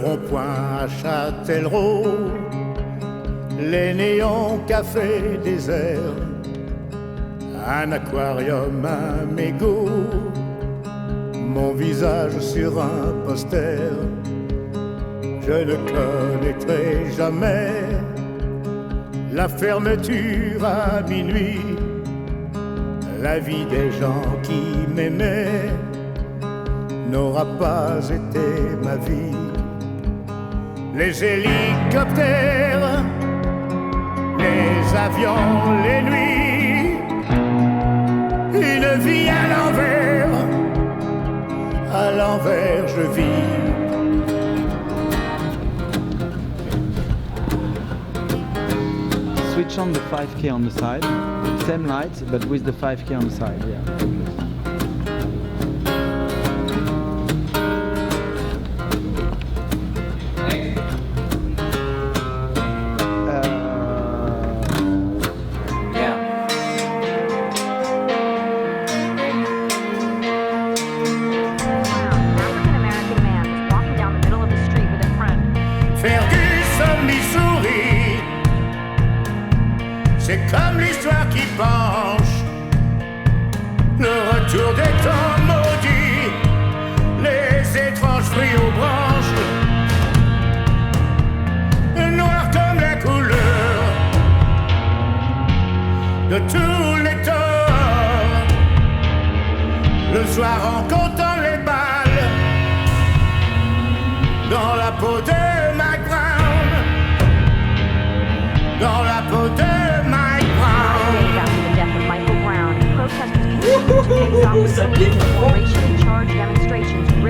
rond-point à Châtellerault, les néons café désert, un aquarium, un mégot, mon visage sur un poster. Je ne connaîtrai jamais la fermeture à minuit, la vie des gens qui m'aimaient n'aura pas été ma vie. Les hélicoptères, les avions, les nuits, une vie à l'envers je vis. Switch on the 5K on the side, same lights but with the 5K on the side, yeah. C'est comme l'histoire qui penche, le retour des temps maudits, les étranges fruits aux branches, noir comme la couleur de tous les torts. Le soir en comptant les balles, dans la peau de Mac Brown, dans la peau de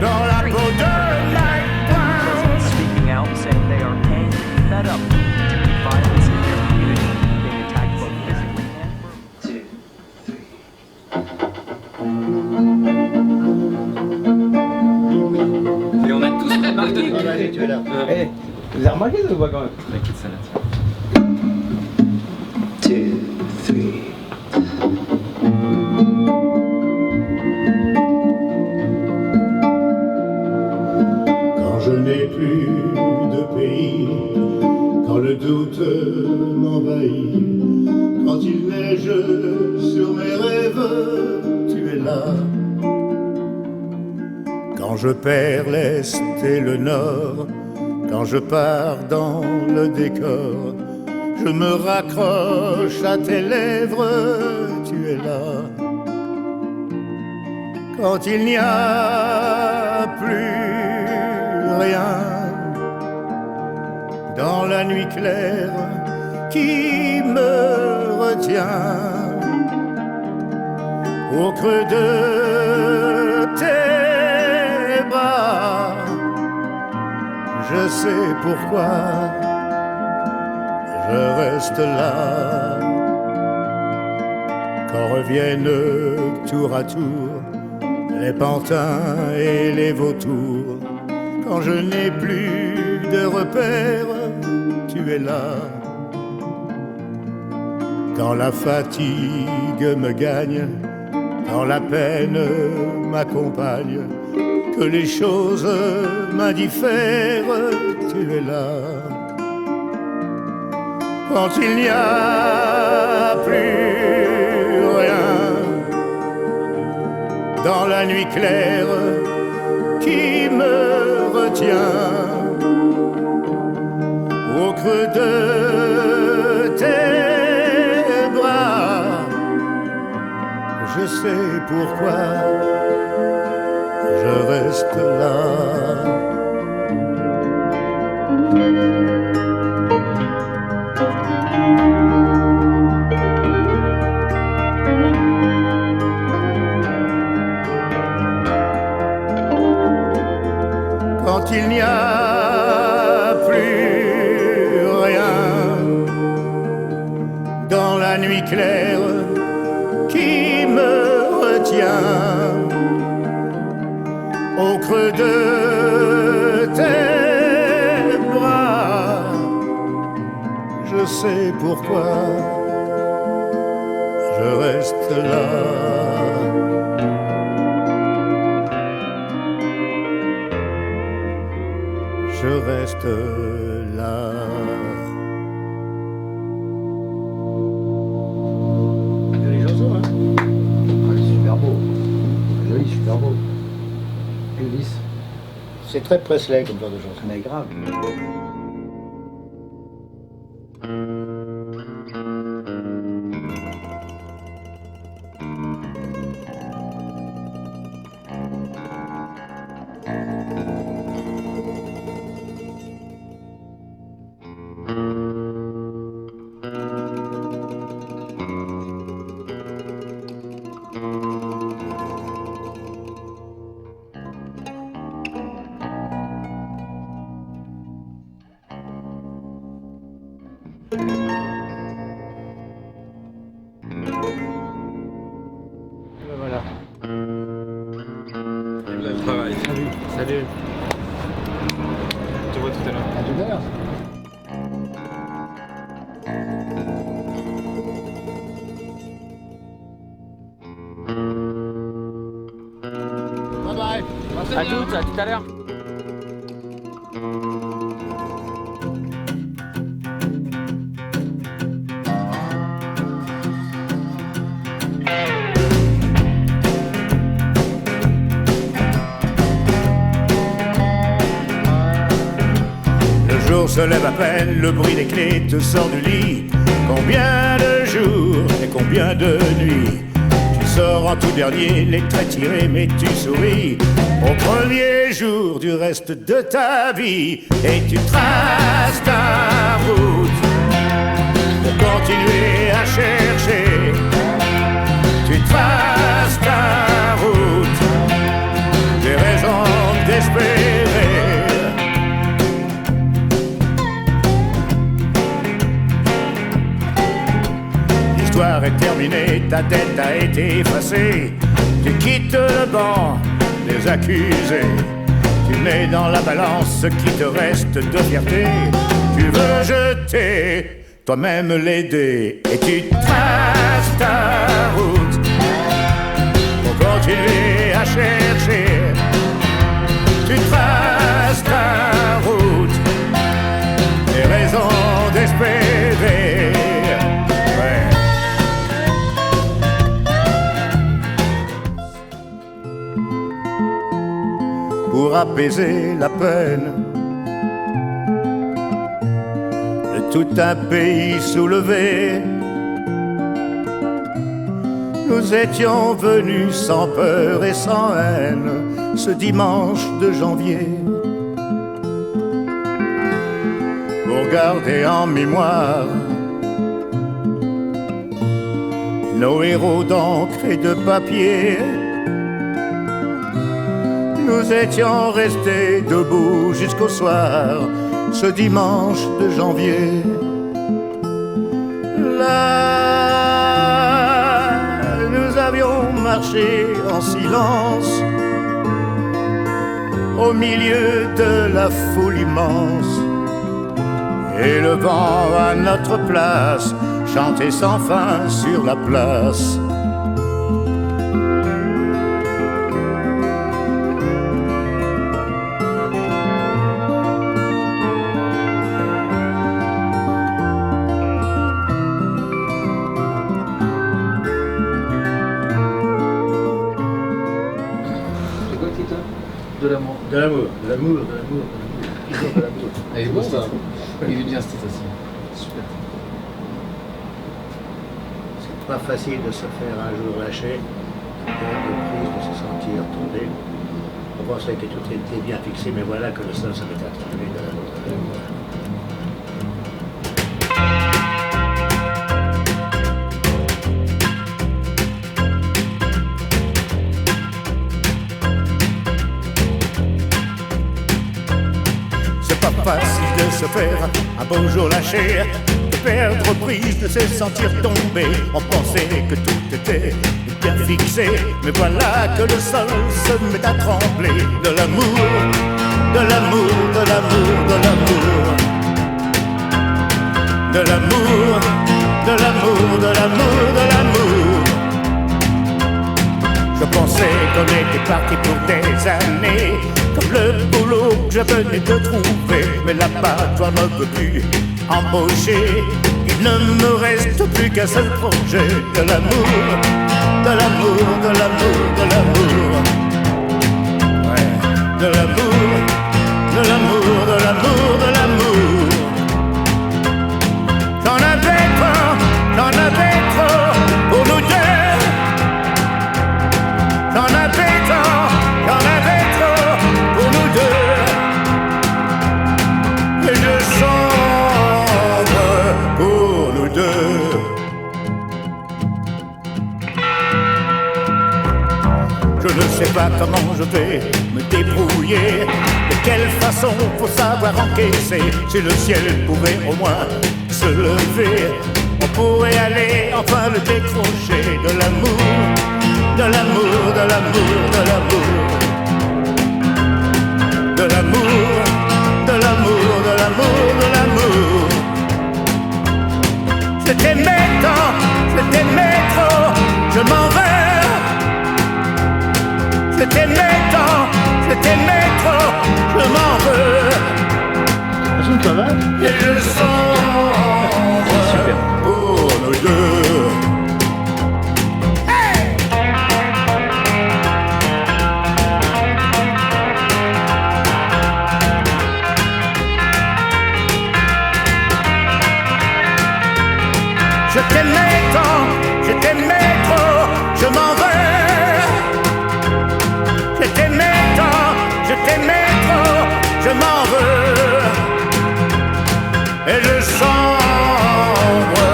dans la peau de Mike Brown. Speaking out, saying they are paying fed up to the violence in their community, being attacked both physically and Et on a tous remarqué que tu es là. Vous avez remarqué ça ou pas quand même? T'inquiète, ça là. 2, 3. Quand je n'ai plus de pays, quand le doute m'envahit, quand il neige sur mes rêves, tu es là. Quand je perds l'Est et le Nord, quand je pars dans le décor, je me raccroche à tes lèvres, tu es là. Quand il n'y a plus rien dans la nuit claire qui me retient au creux de tes bras, je sais pourquoi je reste là. Quand reviennent tour à tour les pantins et les vautours, quand je n'ai plus de repères, tu es là. Quand la fatigue me gagne, quand la peine m'accompagne, que les choses m'indiffèrent, tu es là. Quand il n'y a plus rien dans la nuit claire qui me retient au creux de tes bras, je sais pourquoi je reste là. Quand il n'y a plus rien dans la nuit claire qui me retient au creux de tes bras, je sais pourquoi je reste là. Je reste là. Jolie chanson, hein? Super beau. Joli, super beau. Elvis. C'est très Presley comme genre de chanson. Mais grave. Voilà. Le travail. Salut. Salut. Je te vois tout à l'heure. À tout à l'heure. Bye bye. À tout à l'heure. Le jour se lève à peine, le bruit des clés te sort du lit. Combien de jours et combien de nuits tu sors en tout dernier, les traits tirés, mais tu souris au premier jour du reste de ta vie. Et tu traces ta route pour continuer à chercher. Tu traces ta route, des raisons d'espérer. L'histoire est terminée, ta dette a été effacée. Tu quittes le banc des accusés. Tu mets dans la balance ce qui te reste de fierté. Tu veux jeter toi-même les dés. Et tu traces ta route pour continuer à chercher. Tu traces ta route, des raisons d'espérer. Ouais. Pour apaiser la peine de tout un pays soulevé, nous étions venus sans peur et sans haine ce dimanche de janvier pour garder en mémoire nos héros d'encre et de papier. Nous étions restés debout jusqu'au soir, ce dimanche de janvier. Là, nous avions marché en silence, au milieu de la foule immense. Et le vent à notre place chantait sans fin sur la place. De l'amour. De l'amour, de l'amour, de l'amour, toujours de l'amour. Il est beau ça. Il est bien ce titre aussi. Super. C'est pas facile de se faire un jour lâcher, de prise, de se sentir tomber. On pensait que tout était bien fixé, mais voilà que le sol se met à trembler de l'amour. Facile de se faire un beau jour lâcher, de perdre prise, de se sentir tomber. On pensait que tout était bien fixé, mais voilà que le sol se met à trembler. De l'amour, de l'amour, de l'amour, de l'amour, de l'amour, de l'amour, de l'amour, de l'amour. Je pensais qu'on était parti pour des années, comme le boulot que je venais de trouver. mais là-bas, toi ne peux plus embaucher. Il ne me reste plus qu'un seul projet, de l'amour, de l'amour, de l'amour, de l'amour. Ouais, de l'amour, de l'amour, de l'amour, de l'amour. J'en avais trop pour nous deux. J'en avais trop pour nous deux. Et je sombre pour nous deux. Je ne sais pas comment je vais me débrouiller, de quelle façon faut savoir encaisser. Si le ciel pouvait au moins se lever, on pourrait aller enfin le décrocher. De l'amour, de l'amour, de l'amour, de l'amour. De l'amour, de l'amour, de l'amour, de l'amour. Je t'aimais tant, je t'aimais trop, je m'en vais. Je t'aimais tant, je t'aimais trop, je m'en veux. Ça va? Et je sombre pour nous deux. Hey! Je t'aimais tant, je t'aimais trop, je m'en vais. Je t'aimais tant, je t'aimais trop, je m'en veux. Et je sombre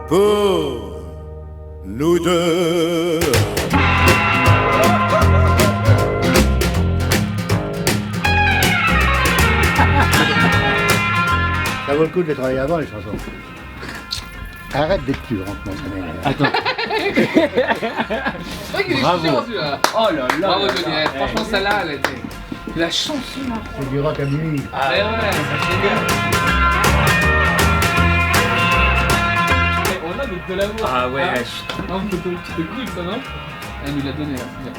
pour nous deux. Ça vaut le coup de les travailler avant, les chansons. Arrête d'être dur en ce moment. Attends. C'est vrai qu'il est Bravo. chiant celui-là. Oh là là. Bravo là Johnny, là. franchement celle-là elle était... La chanson là. C'est du rock à minuit. Ah ouais, ouais, c'est génial. On a de l'amour. Ah ouais. Non, c'était cool ça, non? Elle nous l'a donné là. Bien.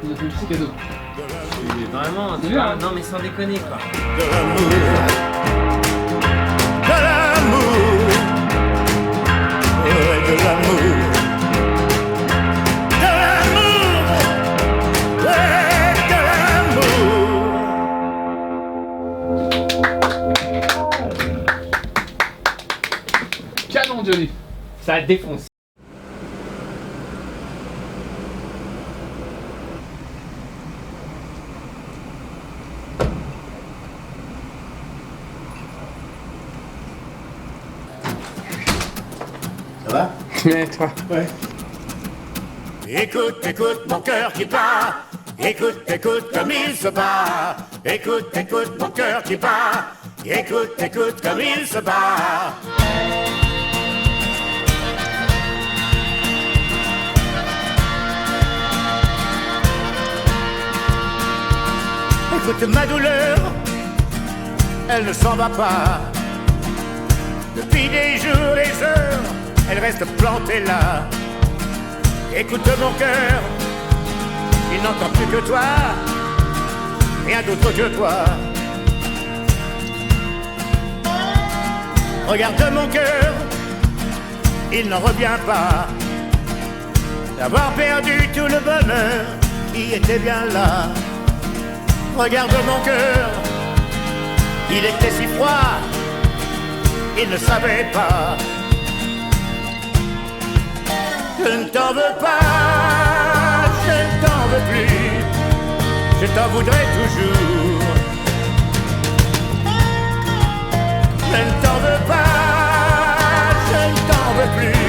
Il nous a fait un petit cadeau. Vraiment, C'est bien, hein. non mais sans déconner quoi. De l'amour, de l'amour, ouais, de l'amour, de l'amour, ouais, de l'amour. Canon Johnny. Ça défonce. Ça va? Mais toi. Ouais. Écoute, écoute mon cœur qui bat. Écoute, écoute comme il se bat. Écoute, écoute mon cœur qui bat. Écoute, écoute comme il se bat. Écoute ma douleur, elle ne s'en va pas. Depuis des jours, des heures, elle reste plantée là. Écoute mon cœur, il n'entend plus que toi, rien d'autre que toi. Regarde mon cœur, il n'en revient pas d'avoir perdu tout le bonheur qui était bien là. Regarde mon cœur, il était si froid, il ne savait pas. Je ne t'en veux pas, je ne t'en veux plus, je t'en voudrais toujours. Je ne t'en veux pas, je ne t'en veux plus.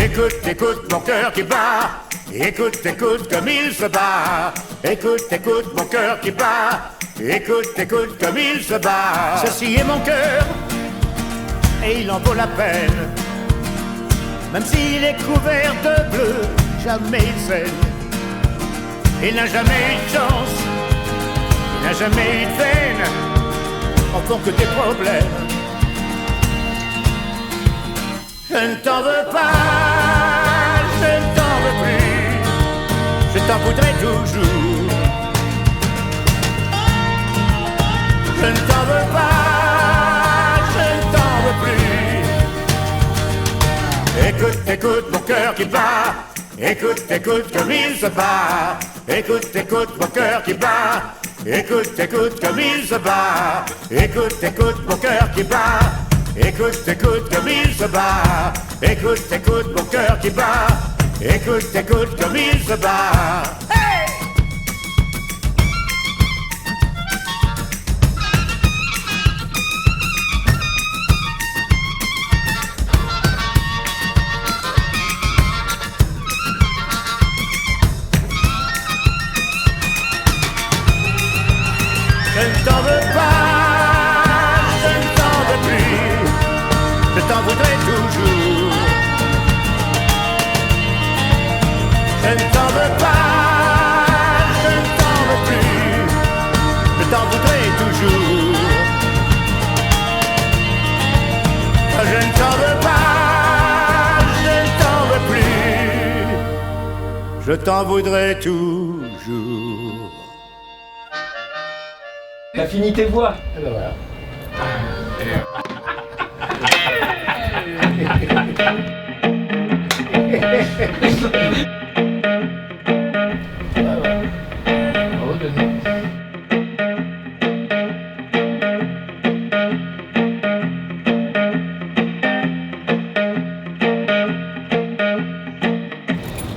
Écoute, écoute mon cœur qui bat. Écoute, écoute comme il se bat. Écoute, écoute mon cœur qui bat. Écoute, écoute comme il se bat. Ceci est mon cœur, et il en vaut la peine. Même s'il est couvert de bleu, jamais il saigne. Il n'a jamais eu de chance, il n'a jamais eu de peine. En font que des problèmes. Je ne t'en veux pas, je ne t'en veux plus, je t'en voudrais toujours. cœur qui bat. Écoute, écoute comme il se bat. Écoute, écoute mon cœur qui bat. Écoute, écoute comme il se bat. Écoute, écoute mon cœur qui bat. Écoute, écoute comme il se bat. Écoute, écoute mon cœur qui bat. Écoute, écoute comme il se bat. Hey! Je ne t'en veux pas, je ne t'en veux plus, je t'en voudrais toujours. Je ne t'en veux pas, je ne t'en veux plus, je t'en voudrais toujours. Je ne t'en veux pas, je ne t'en veux plus, je t'en voudrais toujours. T'as fini tes voix. Et ben voilà. Bravo, Denis.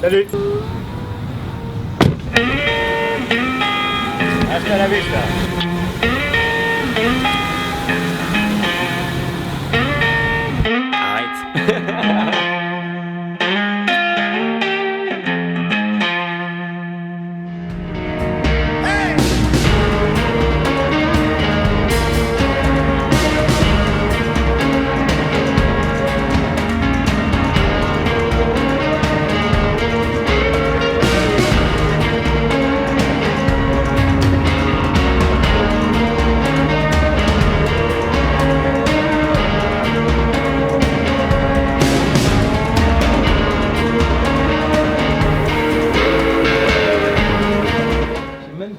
Salut. Hasta la vista.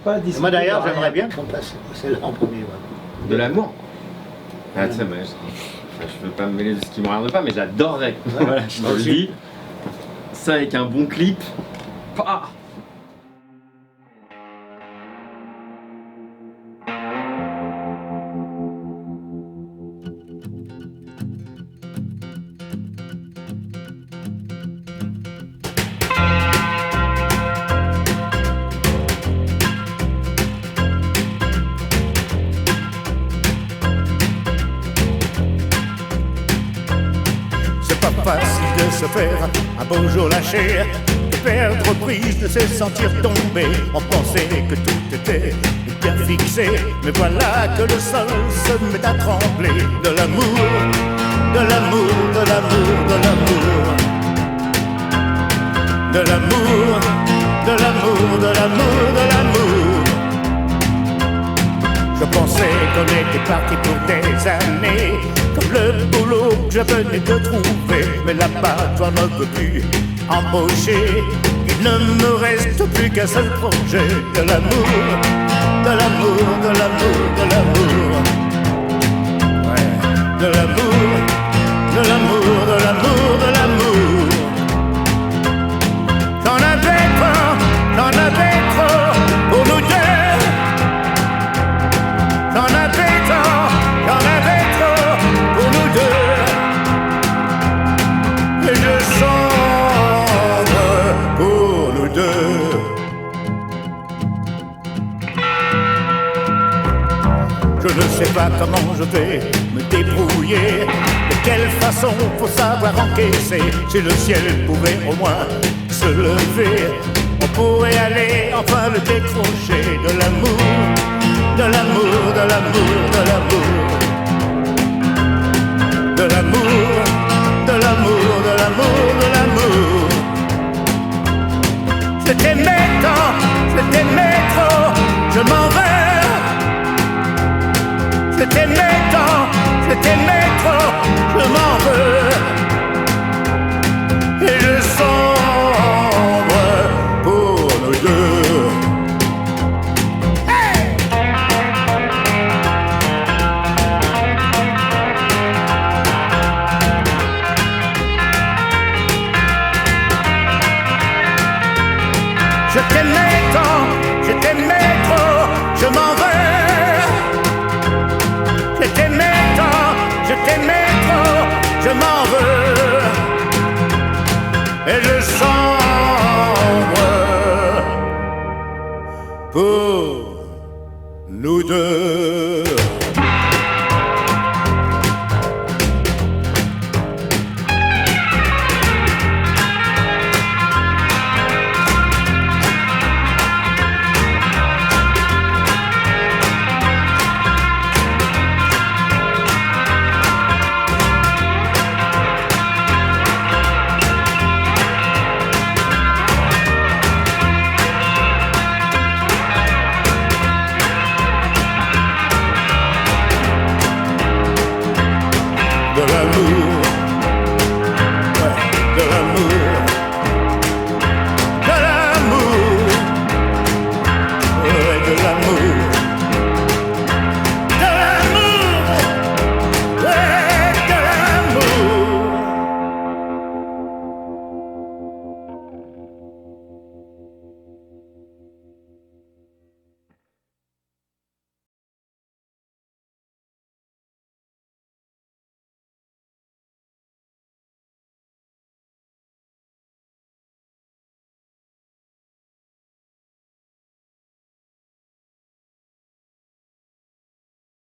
Pas Moi d'ailleurs, j'aimerais bien qu'on passe celle-là en premier. Ouais. De l'amour. Ah, tu sais, mais je veux pas me mêler de ce qui me regarde pas, mais j'adorerais. Voilà, je te le dis. Ça avec un bon clip. Ah. Facile de se faire un beau jour lâcher, de perdre prise, de se sentir tomber. On pensait que tout était bien fixé, mais voilà que le sol se met à trembler. De l'amour, de l'amour, de l'amour, de l'amour, de l'amour, de l'amour, de l'amour, de l'amour. Je pensais qu'on était parti pour des années, comme le boulot que je venais de trouver. Mais là-bas, toi ne peux plus embaucher. Il ne me reste plus qu'un seul projet. De l'amour, de l'amour, de l'amour, de l'amour. Ouais, de l'amour, de l'amour, de l'amour, de l'amour. J'en avais trop pour nous deux. J'en avais trop pour nous deux. Et je sombre pour nous deux. Je ne sais pas comment je vais me débrouiller. De quelle façon faut savoir encaisser. Si le ciel pouvait au moins se lever, on pourrait aller enfin le décrocher. De l'amour, de l'amour, de l'amour, de l'amour, de l'amour, de l'amour, de l'amour, de l'amour. Je t'aimais tant, je t'aimais trop, je m'en vais. Je t'aimais tant, je t'aimais trop, je m'en veux. Et je sombre pour nous deux. pour nous deux.